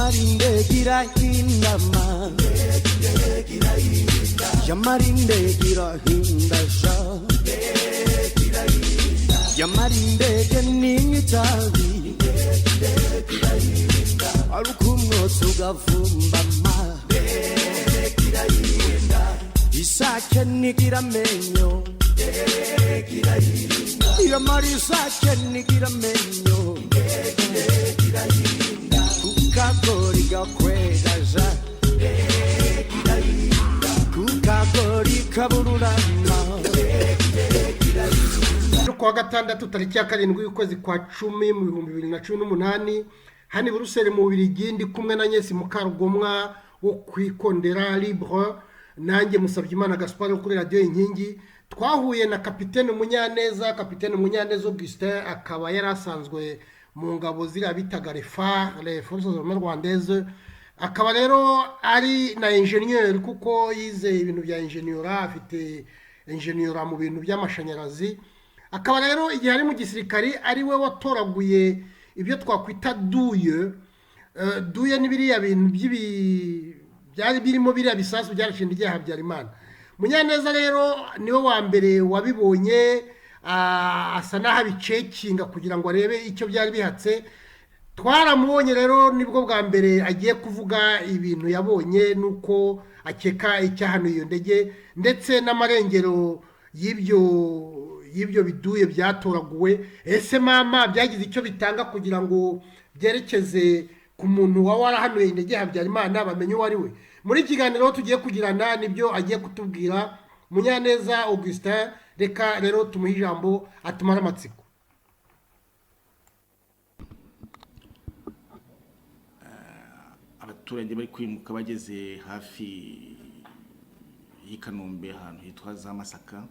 Yamarinde gira hindama Yamarinde gira hindasha Yamarinde geningi tabi Alukumno tugavumba ma Isake nigira menyo Yamari isake nigira menyo Kukagori gakwegaja Kukagori kabururama Kwa gatandatu tariki ya 7 y'ukwezi kwa 10 mu 2018 hani Buruseli mu Bubiligi ndi kumwe na Nyesi Mukarugomwa wo kwikondera libre nanjye Musabyimana Gaspard wo kuri radio Inkingi twahuye na Kapitene Munyaneza Augustin akaba yarasanzwe mu ngabo zira bitaga les forces armées rwandaises akaba rero ari na ingénieur kuko yize ibintu bya ingénieur afite ingénieur mu bintu by'amashanyarazi akaba rero igihe ari mu gisirikari ari we watoraguye ibyo twakwita duye n'ibiriya bintu byari birimo biriya bisasu byarashinda igihe Habyarimana Munyaneza rero niwe wa mbere wabibonye asa naho abicekinga kugira ngo arebe icyo byari bihatse twaramubonye rero nibwo bwa mbere agiye kuvuga ibintu yabonye nuko akeka icyahano iyo ndege ndetse n'amarengero y'ibyo biduye byatoraguwe ese mama byagize icyo bitanga kugira ngo byerekeze ku muntu warahanuye indege Habyarimana bamenye uwo ari we muri kiganiro tugiye kugirana nibyo agiye kutubwira Munyaneza Augustin reka rero tumuhe ijambo atumara amatsiko abaturage bari kwimuka bageze hafi y'Ikanombe ahantu hitwa za Masaka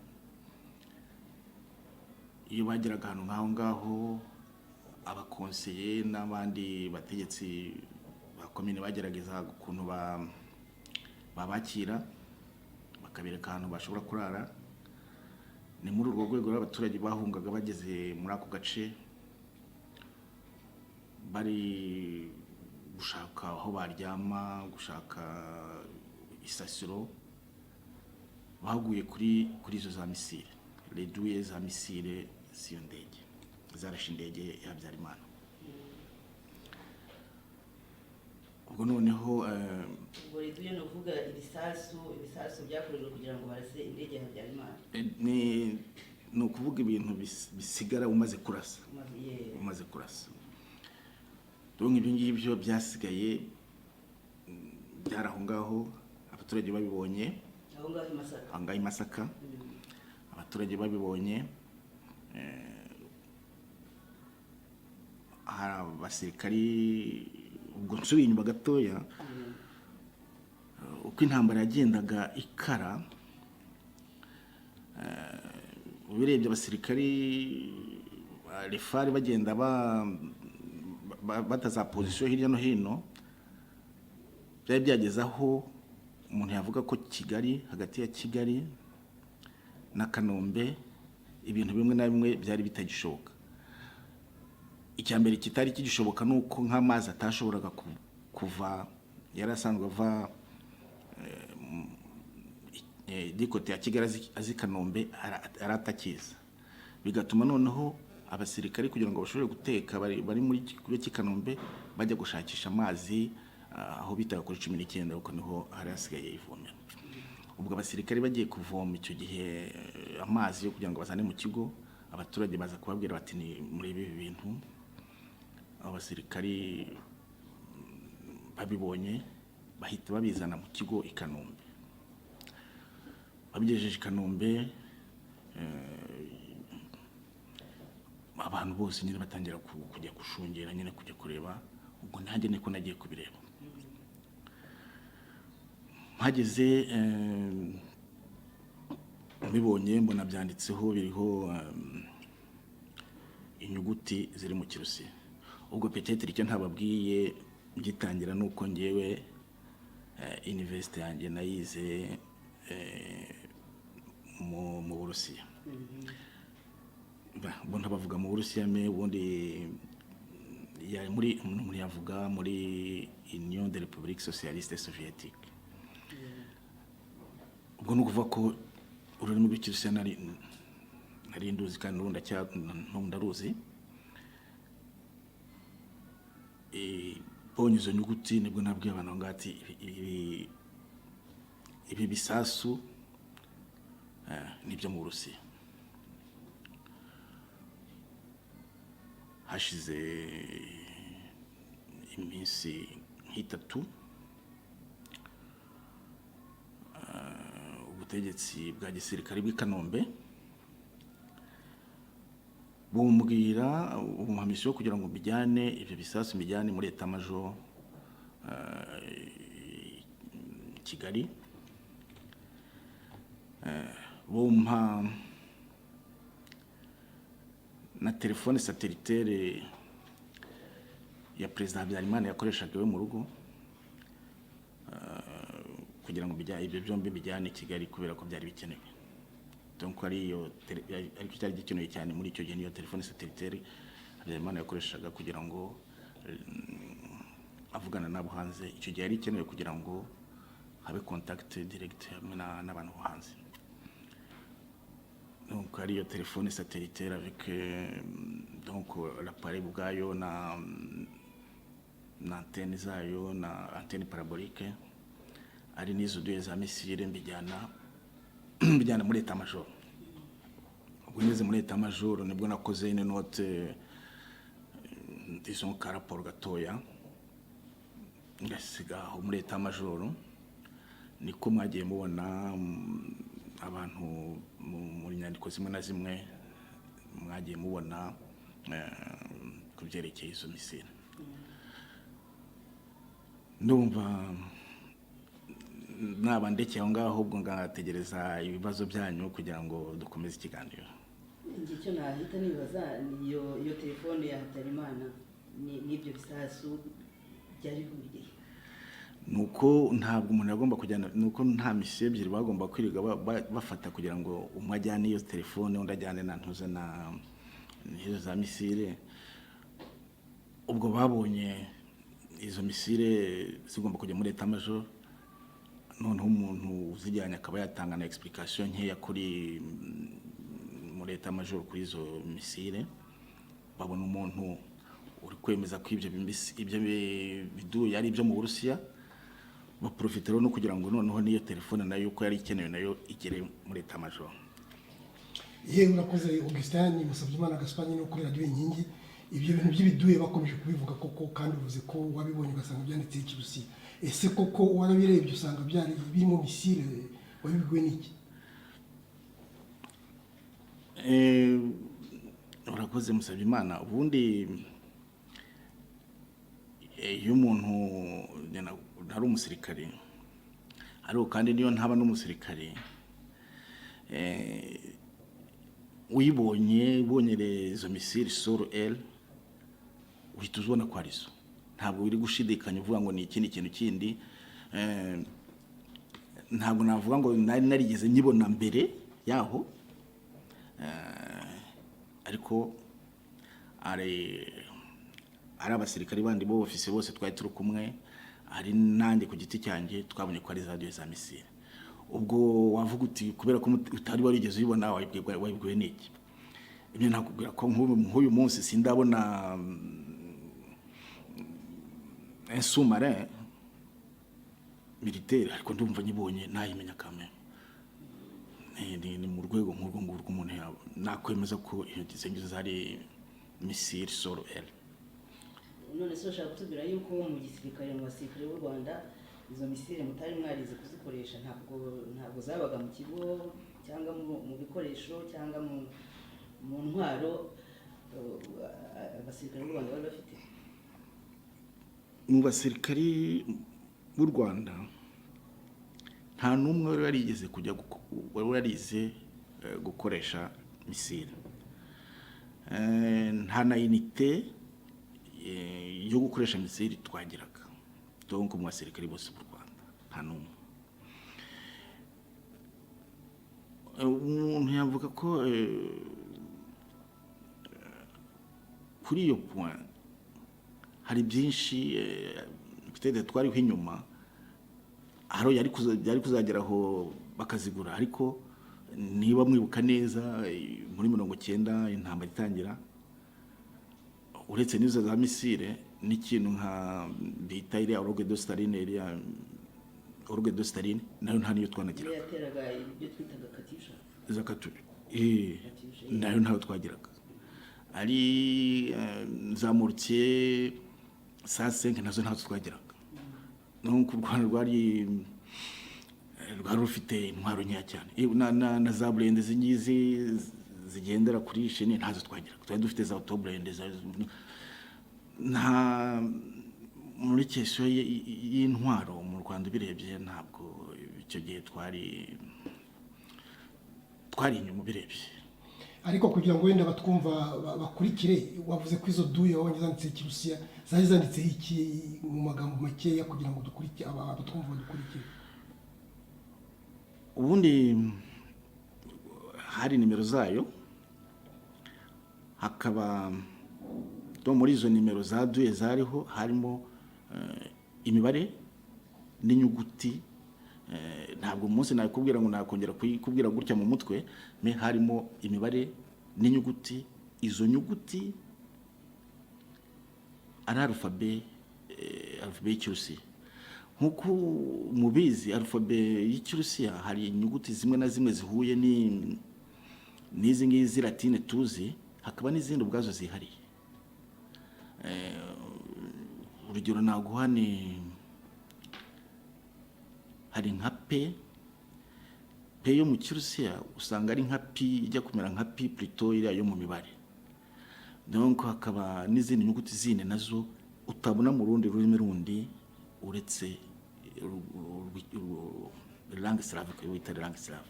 iyo bageraga ahantu nk'aho ngaho abakonseye n'abandi bategetsi bakomine bagerageza ukuntu babakira bakabereka ahantu bashobora kurara ni muri urwo rwego rw'abaturage bahungaga bageze muri ako gace bari gushaka aho baryama gushaka isasiro baguye kuri izo za misile reduye za misile siyo ndege zarashe indege ya Habyarimana ubwo noneho ubwo reduye no vuga ibisasu byakoreshejwe kugira ngo barase indege ya Habyarimana ni ukuvuga ibintu bisigara umaze kurasa donc ibyo ngibyo byasigaye byaraho ngaho abaturage babibonye aho ngaho i Masaka abaturage babibonye hari abasirikari ubwo nsubiye inyuma gatoya uko intambara yagendaga ikara ubirebye abasirikari refari bagenda bataza position hirya no hino byari byageze aho umuntu yavuga ko Kigali hagati ya Kigali na Kanombe ibintu bimwe na bimwe byari bitagishoboka icyambere kitari kigishoboka nuko nk'amazi atashoboraga kuva yarasanzwe ava dikote ya Kigali azi Kanombe aratakiza bigatuma noneho abasirikari kugira ngo bashobore guteka bari muri kigo cy'Ikanombe bajya gushakisha amazi aho bitaga kuri 19 uko niho hari hasigaye ivomera ubwo abasirikari bagiye kuvoma icyo gihe amazi yo kugira ngo bazane mu kigo abaturage baza kubabwira bati ni muri ibi bintu abasirikari babibonye bahita babizana mu kigo Ikanombe babigejeje Ikanombe abantu bose nyine batangira kujya gushungera nyine kujya kureba ubwo nanjye niko nagiye kubireba mpageze mbibonye mbona byanditseho biriho inyuguti ziri mu kirusi ubwo peut-être icyo ntababwiye gitangira nuko ngewe university yanjye nayize mu Burusiya bonta bavuga mu Burusiya me ubundi ya muri yavuga muri République socialiste soviétique. ubwo ni ukuvuga ko ururimi rw'ikirusiya nari nduzi kandi n'ubu ndaruzi. Bonye izo nyuguti nibwo nabwiye abantu ngo ati ibi bisasu nibyo mu Burusiya. Hashize iminsi nk'itatu ubutegetsi bwa gisirikare bw'i Kanombe bumbwira umuhamisi wo kugira ngo mbijyane ibyo bisasu mbijyane muri Etat Major Kigali. Bumpa na telefone satellitaire ya Perezida Habyarimana yakoreshaga we mu rugo kugira ngo ibyo byombi bijyane Kigali kubera ko byari bikenewe. Donc ariko cyari gikenewe cyane muri icyo gihe niyo telefone satellitaire Habyarimana yakoreshaga kugira ngo avugana nabo hanze. Icyo gihe yari ikenewe kugira ngo habe contact direct n'abantu bo hanze. Donc ariyo telefone satellitaire avec donc l'appareil bwayo na antenne zayo na antenne parabolique ari nizo deux za missile mbijyana muri Etat Major. Ubwo ngeze muri Etat Major nibwo nakoze une note disons ka rapport gatoya ngasiga muri Etat Major. Niko mwagiye mubona abantu muri nyandiko zimwe na zimwe mwagiye mubona kubyerekeye izo misile. Ndumva nabandekeye aho ngaho ubwo ngategereza ibibazo byanyu kugira ngo dukomeze ikiganiro. Icyo nahita nibaza iyo telefone ya Habyarimana n'ibyo bisasu byari bihuriye. Nuko ntabwo umuntu yagomba kujyana, nuko nta misiyo ebyiri bagomba kwiga bafata kugira ngo umwe ajyane iyo telefone undi ajyane na ntuze na izo za misile. Ubwo babonye izo misile zigomba kujya muri Etat Major, noneho umuntu uzijyanye akaba yatanga na explication nkeya kuri muri Etat Major kuri izo misile. Babona umuntu uri kwemeza ko ibyo biduye ari ibyo mu Burusiya, baprofitero no kugira ngo noneho niyo telefone nayo uko yari ikenewe nayo igere muri Etat Major. Yewe urakoze Augustin Musabyimana Gaspard no kuri radio Inkingi. Ibyo bintu by'ibiduye bakomeje kubivuga koko kandi uvuze ko wabibonye ugasanga byanditse ikirusiya. Ese koko warabirebye usanga byari birimo misile wabibwiwe n'iki? Urakoze Musabyimana. Ubundi iyo umuntu ntari umusirikare ariko kandi niyo ntaba n'umusirikare ubonye izo misile sur elle uhita uzibona ko arizo. Ntabwo wiri gushidikanya uvuga ngo ni ikindi kintu kindi. Ntabwo navuga ngo narigeze nyibona mbere yaho, ariko ari abasirikari bandi bo ofisiye bose twari turi kumwe, ari nanjye ku giti cyanjye twabonye ko ari za deux za misile. Ubwo wavuga uti kubera ko utari warigeze ubibona wabibwiwe n'iki? Ibyo nakubwira ko nk'uyu munsi sindabona un sous-marin militaire, ariko ndumva nyibonye nayimenya kamwe. Ni mu rwego nk'urwo ngurwo umuntu nakwemeza ko iyo gisengizo zari misile sur elle. None se ushaka kutubwira yuko mu gisirikare mu basirikare b'u Rwanda izo misile mutari mwarize kuzikoresha? Ntabwo zabaga mu kigo cyangwa mu bikoresho cyangwa mu ntwaro abasirikare b'u Rwanda bari bafite? Mu basirikari b'u Rwanda nta n'umwe wari warigeze warize gukoresha misile. Nta na unité yo gukoresha misile twagiraga. Donc mu basirikari bose b'u Rwanda nta n'umwe. Umuntu yavuga ko kuri iyo point hari byinshi peut-être twariho inyuma haro yari kuzageraho bakazigura, ariko niba mwibuka neza muri 90 intambara itangira, uretse n'izo za misile n'ikintu nka bita iriya orgue de Staline nayo nta niyo twanagira yateraga ibyo twitaga katisha zakatu nayo ntayo twagiraga, ari zamurtier 105 nazo ntazo twagiraga. Donc u Rwanda rwari rufite intwaro nkeya cyane, na za blende zingizi zigendera kuri shene ntazo twagiraga. Twari dufite za autoblende nta muri kesho y'intwaro mu Rwanda birebye, ntabwo icyo gihe twari inyuma birebye. Ariko kugira ngo wenda batwumva bakurikire, wavuze ko izo duye wabonye zanditse Kirusiya, zari zanditse iki mu magambo makeya kugira ngo dukurikire abatwumva badukurikire? Ubundi hari nimero zayo, hakaba muri izo nimero za duye zariho harimo imibare n'inyuguti. Ntabwo umunsi nakubwira ngo nakongera kubwira gutya mu mutwe, me harimo imibare n'inyuguti. Izo nyuguti ari alphabet y'Ikirusiya. Nkuko mubizi alphabet y'Ikirusiya hari inyuguti zimwe na zimwe zihuye n'izi ngizi latine tuzi, hakaba n'izindi ubwazo zihariye. Urugero naguha ni hari nka P yo mu Kirusiya usanga ari nka P, ijya kumera nka P plutôt iriya yo mu mibare. Donc hakaba n'izindi nyuguti zindi nazo utabona mu rundi rurimi rundi uretse langue slave, ko wita langue slave.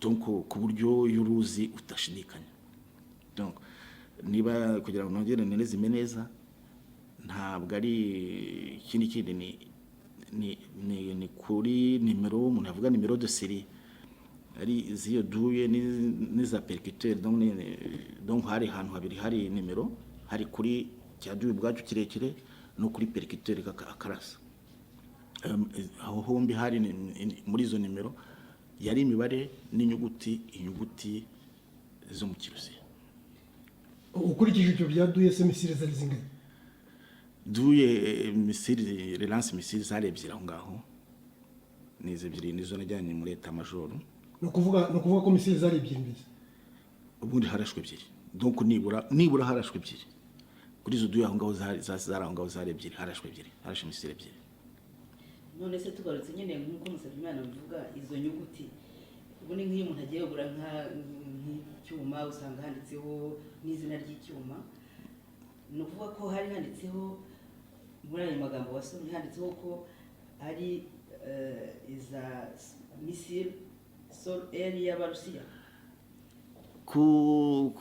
Donc ku buryo y'uruzi utashidikanya. Donc niba kugira ngo nongere neza neza, ntabwo ari kindi ni kuri nimero, umuntu avuga nimero de série ari ziyo duye n'iza percuteur. Donc hari ahantu habiri, hari nimero, hari kuri cya duye ubwacu kirekire no kuri percuteur akarasa. Aho hombi hari muri izo nimero yari imibare n'inyuguti, inyuguti zo mu Kirusiya. Ukurikije ibyo bya duye se misile zari zingahe? Duye misile, relance misile zari ebyiri aho ngaho, nizo ebyiri nizo najyanye muri eta majoro. No kuvuga ko misile zari ebyiri mbese. Ubundi harashwe ebyiri. Donc nibura harashwe ebyiri. Kuri izo duye aho ngaho zari aho ngaho zari ebyiri, harashwe ebyiri, harashwe misile ebyiri. None se tugarutse nyine nk'uko Musabyimana bivuga, izo nyuguti ubundi nk'iyo umuntu agiye kugura nk'icyuma usanga handitseho n'izina ry'icyuma. Ni ukuvuga ko hari handitseho muri ayo magambo wasomye, handitseho ko ari iza missile sol air y'Abarusiya. Ku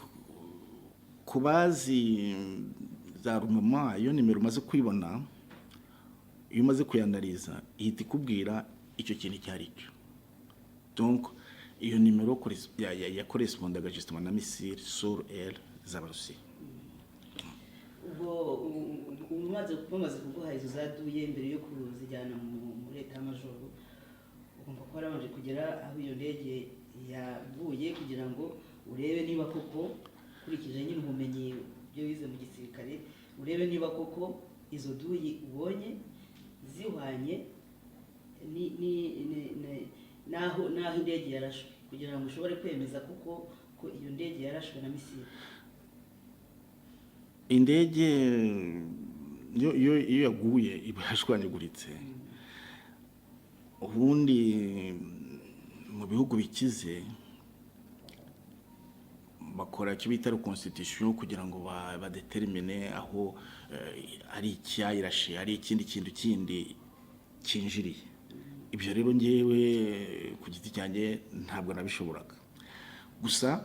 bazi za rumama, iyo nimero umaze kwibona, iyo umaze kuyanaliza ihita ikubwira icyo kintu icyo ari cyo. Donc iyo nimero ya correspondaga justement na missile sur air z'Abarusiya. Ubwo bamaze kuguha izo zaduye mbere yo kuzijyana muri leta y'amajoro, ugomba kuba warabanje kugera aho iyo ndege yaguye kugira ngo urebe niba koko, ukurikije nyine ubumenyi byo wize mu gisirikare, urebe niba koko izo duyi ubonye zihwanye naho indege yarashwe, kugira ngo ushobore kwemeza kuko ko iyo ndege yarashwe na misile. Indege iyo yaguye iba yashwanyaguritse. Ubundi mu bihugu bikize bakora icyo bita reconstitution kugira ngo badetermine aho ari icyayirashe, ari ikindi kintu kindi kinjiriye. Ibyo rero ngewe ku giti cyanjye ntabwo nabishoboraga. Gusa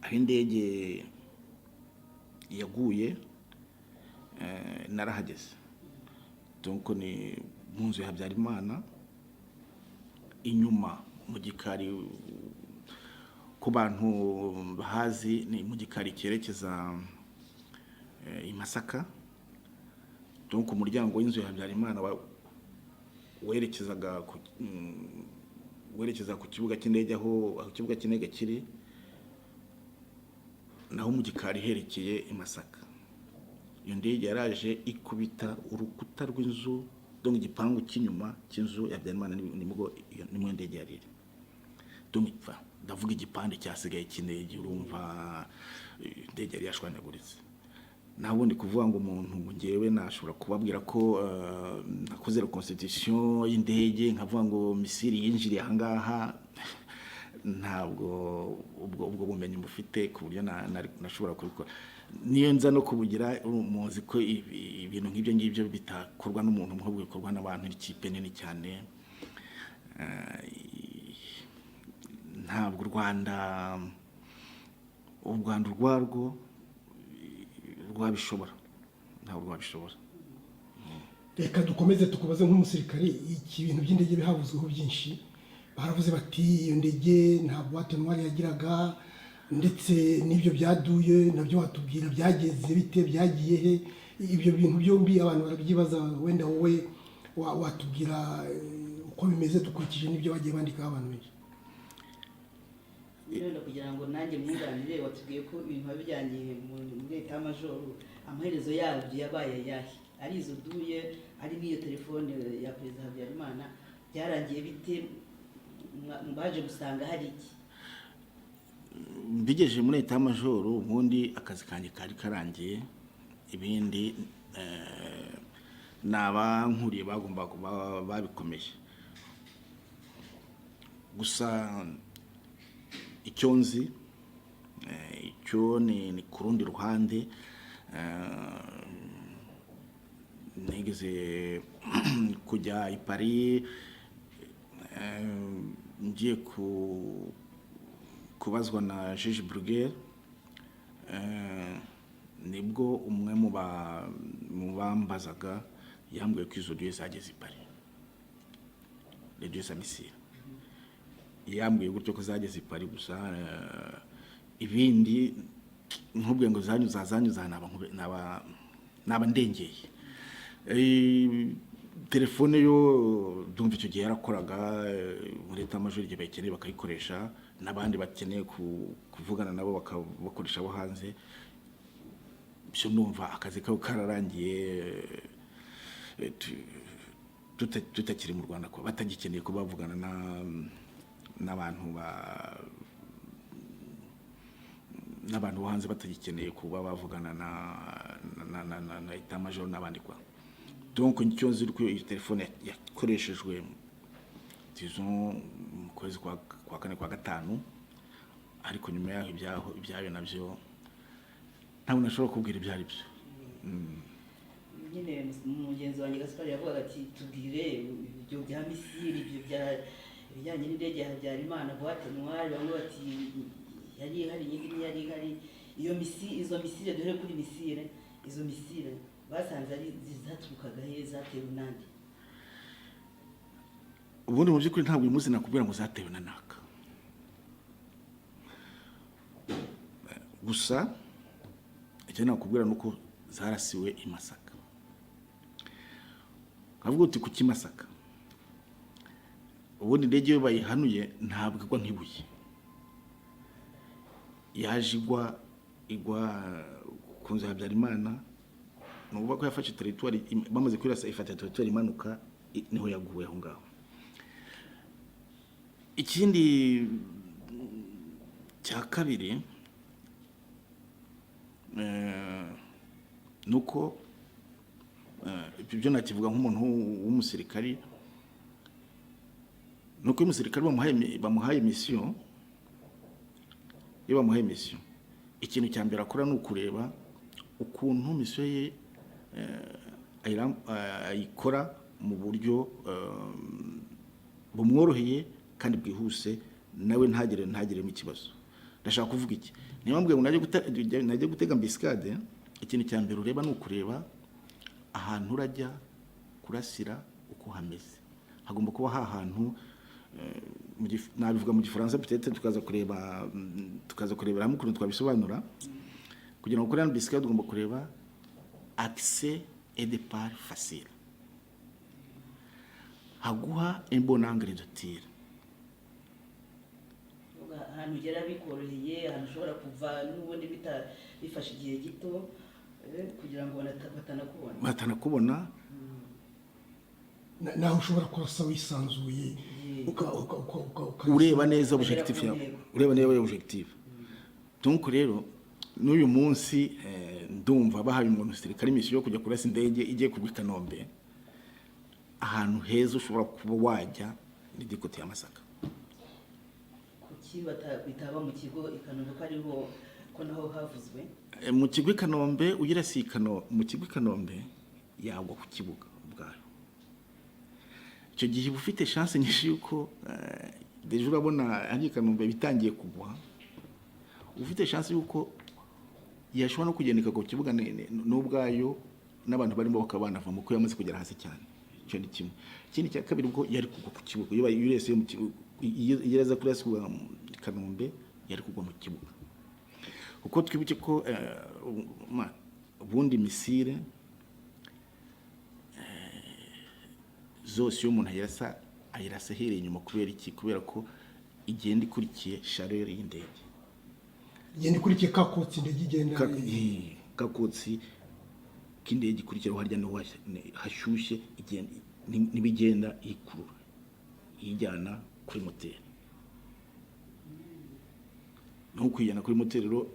aho indege yaguye narahageze. Donc ni mu nzu ya Habyarimana, inyuma mu gikari, ku bantu bahazi ni mu gikari cyerekeza i Masaka. Donc umuryango w'inzu ya Habyarimana werekeza ku kibuga cy'indege aho ikibuga cy'indege kiri, naho mu gikari herekeye i Masaka. Iyo ndege yaraje ikubita urukuta rw'inzu, donc igipangu cy'inyuma cy'inzu ya Habyarimana, nimwo ndege yariri. Donc ndavuga igipande cyasigaye cy'indege, urumva indege yari yashwanyaguritse. Naho ndi kuvuga ngo umuntu ngewe nashobora kubabwira ko nakoze reconstitution y'indege, nkavuga ngo misiri yinjiriye ahangaha, ntabwo ubwo bumenyi mufite ku buryo nashobora kubikora. Niyo nza no kubugira, muzi ko ibintu nk'ibyo ngibyo bitakorwa n'umuntu umwe, bikorwa n'abantu, ikipe nini cyane. Ntabwo u Rwanda urwarwo rwabishobora, ntabwo rwabishobora. Reka dukomeze tukubaze nk'umusirikare, iki bintu by'indege bihavuzweho byinshi. Baravuze bati iyo ndege nta boîte noire yagiraga, ndetse n'ibyo byaduye nabyo watubwira byageze bite, byagiye he? Ibyo bintu byombi abantu barabyibaza, wenda wowe watubwira uko bimeze dukurikije n'ibyo bagiye bandikaho abantu benshi. Rero kugira ngo nanjye mwunganire, watubwiye ko ibintu babijyanye muri Etat Major, amaherezo yabyo yabaye ayahe? Ari izo duye, ari n'iyo telefone ya Perezida Habyarimana, byarangiye bite? Baje gusanga hari iki? Mbigeje muri Etat Major, ubundi akazi kanjye kari karangiye, ibindi n'abankuriye bagomba kuba babikomeje. Gusa icyo nzi, icyo ni ku rundi ruhande, nigeze kujya i Paris, ngiye kubazwa na Juge Bruguière, nibwo umwe mu bambazaga yambwiye ko izo duye zageze i Paris, les dues missile. Yambwiye gutyo ko zageze i Paris, gusa ibindi nkubwiye ngo zanyuza naba ndengeye. Telefone yo ndumva icyo gihe yarakoraga muri Etat Major, igihe bakeneye bakayikoresha, n'abandi bakeneye kuvugana nabo bakabakoresha abo hanze. Byo numva akazi kabo kararangiye, tutakiri mu Rwanda, ko batagikeneye ko bavugana n'abantu bo hanze, batagikeneye kuba bavugana na Etat Major n'abandi kwa. Donc icyo nzi ko iyi telefone yakoreshejwe disons mu kwezi kwa 4 kwa 5, ariko nyuma yaho ibyayo nabyo ntabwo nashobora kubwira ibyo ari byo. Nyine mugenzi wanjye Gaspard yavugaga ati tubwire ibyo bya misiri, ibyo bijyanye n'indege ya Habyarimana, boîte noire, bamwe bati yari hari nyingi, yari hari izo misire, dore kuri misire, izo misire basanze ari zizaturukaga he, zatewe nande? Ubundi mu by'ukuri ntabwo uyu munsi nakubwira ngo zatewe na naka, gusa icyo nakubwira nuko zarasiwe i Masaka. Kavuga uti ku Masaka, ubundi indege yo bayihanuye ntabwo igwa nk'ibuye, yaje igwa ku nzu ya Habyarimana. Nuvuga ko yafashe territoire, bamaze kwirasa ifata territoire imanuka, niho yaguwe aho ngaho. Ikindi cya kabiri nuko ibyo nakivuga nk'umuntu w'umusirikari, nuko umusirikari bamuhaye mission, iyo bamuhaye mission, ikintu cya mbere akora ni ukureba ukuntu mission ye ayikora mu buryo bumworoheye kandi bwihuse, nawe ntagiremo ikibazo. Ndashaka kuvuga iki? Niba mbwiye ngo najye gutega ambiscade, ikintu cya mbere ureba ni ukureba ahantu urajya kurasira uko hameze. Hagomba kuba hahantu, nabivuga mu Gifaransa, peut-être tukaza kurebera hamwe ukuntu twabisobanura. Kugira ngo ukore ambiscade ugomba kureba accès et départ facile. haguha un bon angle de tir. ahantu ugera bikoroheye, ahantu ushobora kuva n'ubundi bifashe igihe gito kugira ngo batanakubona naho ushobora kurasa wisanzuye ureba neza objectif yawe, ureba neza objectif. Donc rero n'uyu munsi ndumva bahaye umuntu sirikare mission yo kujya kurasa indege igiye kugwa i Kanombe, ahantu heza ushobora kuba wajya ni dikote ya Masaka. Kuki bitaba mu kigo i Kanombe ko ariho ko naho havuzwe? Mu kigo i Kanombe ugira si mu kigo i Kanombe yagwa ku kibuga ubwayo. Icyo gihe ufite chance nyinshi yuko deje urabona ari Kanombe bitangiye kugwa, ufite chance yuko yashobora no kugendeka ku kibuga n'ubwayo n'abantu barimo bakabana va mu ko yamaze kugera hasi cyane. Icyo ni kimwe. Ikindi cya kabiri ubwo yari kugwa ku kibuga, iyo yurese mu kibuga yiraza kuri asubwa Kanombe yari kugwa mu kibuga. Uko twibuke ko ubundi misile zose iyo umuntu ayirasa hereye inyuma kubera iki? Kubera ko igenda ikurikiye chaleur y'indege, igenda ikurikiye kakotsi indege igenda kakotsi k'indege ikurikira harya no hashyushye igenda nibigenda ikurura ijyana kuri moteri. No kuyana kuri moteri rero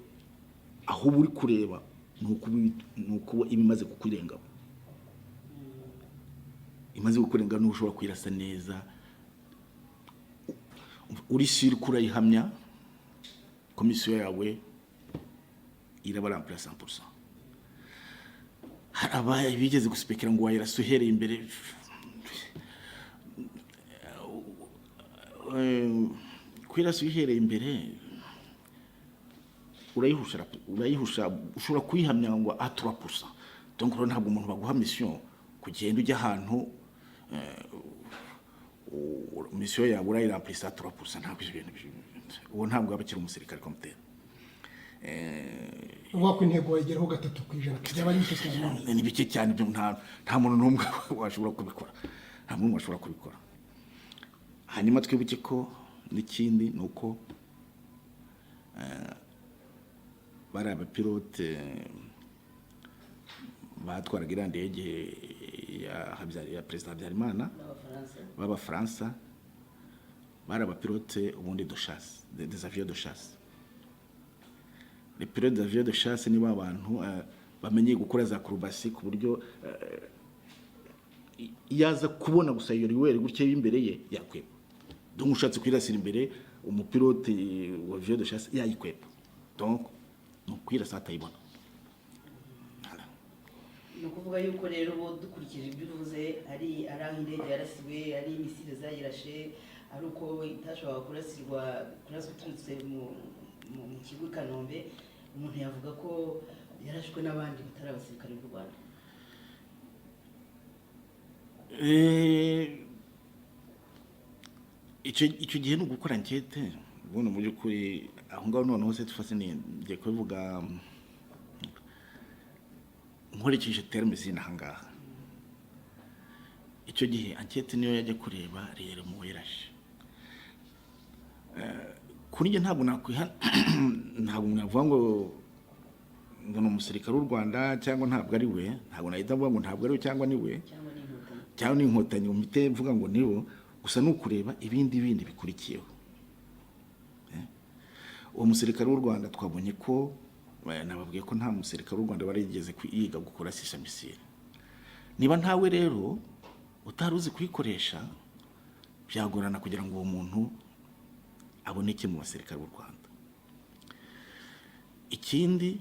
aho buri kureba nuko ibimaze kukurenga, imaze kukurenga n'ushobora kwirasa neza uri sirikura ihamya komisiyo yawe iraba remplace 100%. Harabaye bigeze guspekera ngo wayirasa uhereye imbere kwirasa uhereye imbere urayihusha ushobora kuyihamya ngo a 3%. Donc rero ntabwo umuntu baguha mission kugenda ujya ahantu mission yawe urayiremplace 3%, ntabwo ibintu uwo ntabwo abakira umusirikare komite. Wako intego wageraho 3% byaba ari bike cyane. Ni bike cyane byo nta muntu n'umwe washobora kubikora, nta muntu washobora kubikora. Hanyuma twibuke ko n'ikindi nuko bari abapilote batwaraga iriya ndege ya Perezida Habyarimana b'Abafaransa, bari abapilote ubundi de chasse, des avions de chasse. Les pilotes d'avions de chasse ni abantu bamenye gukora za acrobatie ku buryo yaza kubona gusa iyo riwere gutye imbere ye yakweba. Donc ushatse kwirasira imbere umupilote wa avion de chasse yayikweba. Donc kwirasa atayibona. No kuvuga yuko rero bo dukurikije ibyo uvuze ari aho indege yarasiwe, ari misile zayirashe, ari uko itashobora kuraswa turutse mu kigo Kanombe, umuntu yavuga ko yarashwe n'abandi batari abasirikare b'u Rwanda. Icyo gihe no gukora enquête ubona mu by'ukuri aho ngaho noneho se tufase ngiye kuvuga nkoresheje terme zinahangaha. Icyo gihe enquête niyo yajya kureba rero mu wirashe. Kuri njye ntabwo navuga ngo ni umusirikare w'u Rwanda cyangwa ntabwo ari we, ntabwo nahita mvuga ngo ntabwo ari we cyangwa ni we cyangwa ni inkotanyi umite mvuga ngo niwo, gusa nukureba ibindi bikurikiyeho. Uwo musirikare w'u Rwanda twabonye ko nababwiye ko nta musirikare w'u Rwanda barigeze kwiga gukora sisa misile. Niba ntawe rero utaruzi kuyikoresha byagorana kugira ngo uwo muntu aboneke mu basirikare b'u Rwanda. Ikindi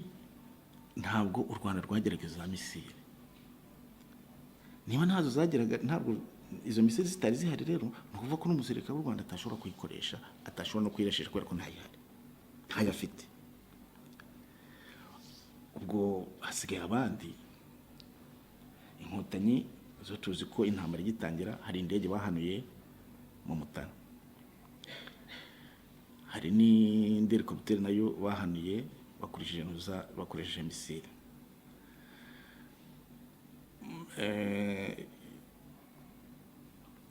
ntabwo u Rwanda rwagerageza misile. Niba ntazo zageraga, ntabwo izo misile zitari zihari, rero nukuvuga ko n'umusirikare w'u Rwanda atashobora kuyikoresha, atashobora no kwirashisha kubera ko ntayafite. Ubwo hasigaye abandi. Inkotanyi zo tuzi ko intambara igitangira hari indege bahanuye mu Mutara, hari n'indi helicopter nayo bahanuye bakoresheje misile.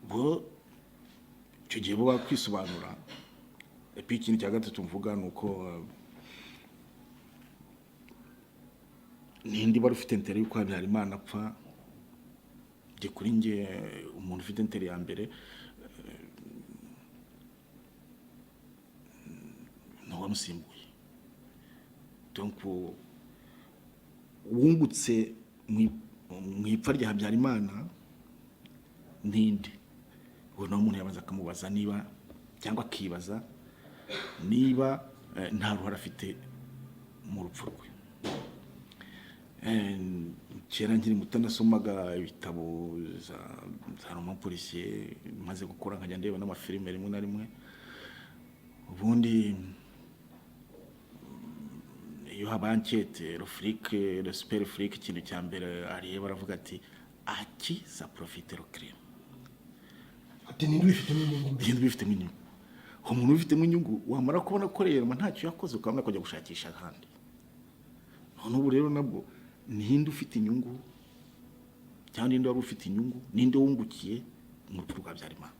Bo icyo gihe bo bakwisobanura. Epi ikintu cya gatatu mvuga ni uko nindi bari ufite intere y'uko Habyarimana apfa, njye kuri njye umuntu ufite intere ya mbere n'uwamusimbuye. Donc wungutse mu ipfa rya Habyarimana ninde, uwo nawe umuntu yabanza akamubaza niba cyangwa akibaza niba nta ruhare afite mu rupfu rwe. Kera nkiri muto nasomaga ibitabo za roman policier, maze gukora nkajya ndeba n'amafilime rimwe na rimwe. Ubundi iyo haba enquête, le super flic ikintu cya mbere areba aravuga ati aki ça profite le crime. ati ninde ubifitemo inyungu. Umuntu ubifitemo inyungu wamara kubona ko rero ntacyo yakoze ukabona kujya gushakisha ahandi. None ubu rero nabwo ninde ufite inyungu cyangwa ninde wari ufite inyungu, ninde wungukiye mu rupfu rwa Habyarimana.